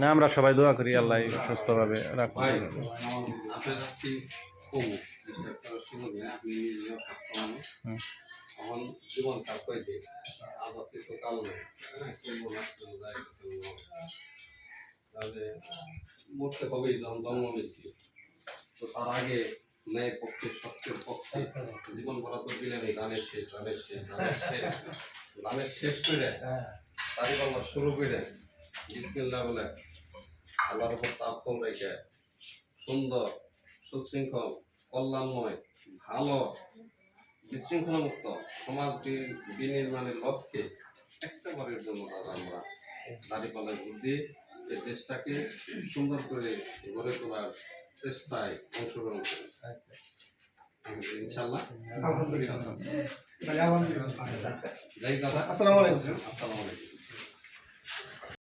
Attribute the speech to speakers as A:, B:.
A: না আমরা সবাই দোয়া করি আল্লাহ সুস্থভাবে রাখুন।
B: এখন জীবন খারাপ হয়েছে আজ আছে তো কাল নেই তাহলে মরতে হবেই যখন জন্ম নিয়েছি তো তার আগে ন্যায় পক্ষে সত্যের পক্ষে জীবন ভরা তো দিলেন এই গানের শেষ গানের শেষ করে তারই বলা শুরু করে বিসমিল্লাহ বলে আল্লাহর উপর তাওয়াক্কুল রেখে সুন্দর সুশৃঙ্খল কল্যাণময় ভালো বিশৃঙ্খলামুক্ত সমাজ বিনির্মাণের লক্ষ্যে একটাবারের জন্য তারা আমরা দাঁড়িপাল্লায় ভোট দিয়ে এই দেশটাকে সুন্দর করে গড়ে তোলার চেষ্টায় অংশগ্রহণ করি ইনশাআল্লাহ। যাই দাদা, আসসালামু আলাইকুম।